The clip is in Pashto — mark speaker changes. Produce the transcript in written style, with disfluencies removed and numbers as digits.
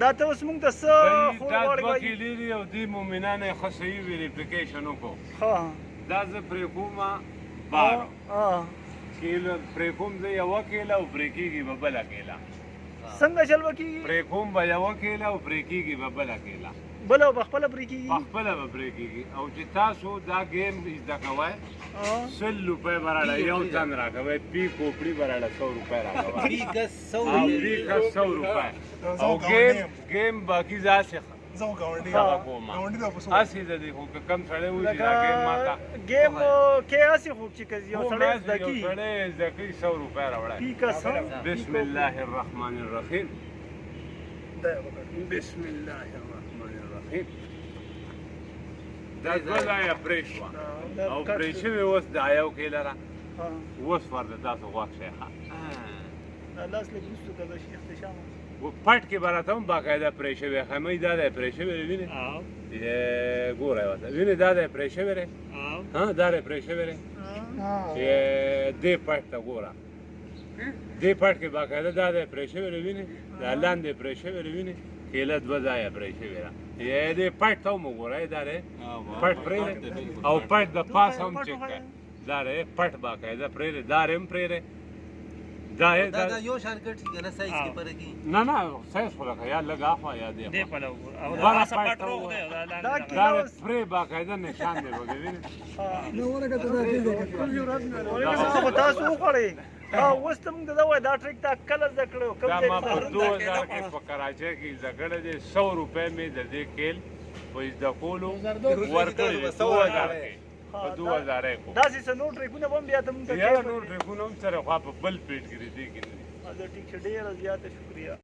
Speaker 1: دا ته اوس موږ ته څه خور
Speaker 2: دا
Speaker 1: غواړې
Speaker 2: دوه
Speaker 1: وایي؟
Speaker 2: کیلې دي او دې مومنانو یې ښه صحیح ویریفیکیشن وکړو
Speaker 1: ښه
Speaker 2: دا زه پرې کومه 12
Speaker 1: ها
Speaker 2: کیلو پرې کوم زه یوه کیله او پرې کېږي به بله کیله
Speaker 1: څنګه چل به کېږي؟
Speaker 2: پرې کوم به یوه کیله او پرې کېږي به بله کیله
Speaker 1: بله به خپله پرې کېږي؟
Speaker 2: پخپله به پرې کېږي او چې تاسو دا گیم زده کوئ 100 روپۍ به راړه یو تن راکوئ پی کوپړي به راړه 100 روپۍ راکوئ پی کس 100 روپۍ او گیم باقي داسې
Speaker 3: زه ګاونډي
Speaker 2: ګاونډي هسې د دې خو که کم سړی وشي دا ګیم ماته
Speaker 1: گیم کې هسې خو چې که یو سړی زده کي
Speaker 2: یو سړی زده کوي 100 روپۍ راوړی
Speaker 1: پی کس
Speaker 2: بسم الله الرحمن الرحیم بسم الله الرحمن الرحیم دا دوه ځایه پرې شوه او پرې شوې اوس دا یو کیله را اوس ورته تاسو غوږ شئ ښه
Speaker 1: لاس لږ وروسته که د شیخ د شام
Speaker 2: و پټ کې به راته هم باقاعده پرې شوی خمۍ دا دی پرې شوی دی وینې ګوره یې ورته وینې دا دی پرې شوی دی ها دا دی پرې شوی دی دې پټ ته ګوره دې پټ کې باقاعده دا دی پرې شوی دی وینې دا لاندې پرې شوی دی وینې کیله دوه ځایه پرې شوې ده دې پټ ته هم وګوره دا دی پټ پرېږدی او پټ د پاس هم چک دی دا دی پټ باقاعده پرېږدی دا هم پرېږدی دا
Speaker 4: یو شان کټ شي کنه سایز کې پرې کی
Speaker 2: نه نه سایز خو لکه یا لږ اخوا یا دی
Speaker 5: دې په لور او
Speaker 2: بارا
Speaker 5: دا سپاټ روغ دی
Speaker 1: دا
Speaker 2: دا پرې باقاعده نشان دی وګورئ
Speaker 3: نو ورګه ته دا
Speaker 1: خو تاسو وخوړئ اوس ته موږ دا وایي دا ټریک تا کله زده کړی کوم
Speaker 2: دا
Speaker 1: ځای
Speaker 2: ما
Speaker 1: کې
Speaker 2: په 2000 کې په کراچۍ کې زده کړی دی 100 روپۍ مې د دې کیل په زده کولو ورکړي 2000 کې په 2000 کې
Speaker 1: داسې څه نور ټریکونه به هم بیا ته موږ ته
Speaker 2: یا نور ټریکونه هم سره خوا په بل پیټ کې دي کې
Speaker 1: ټیک شه ډېره زیاته شکریه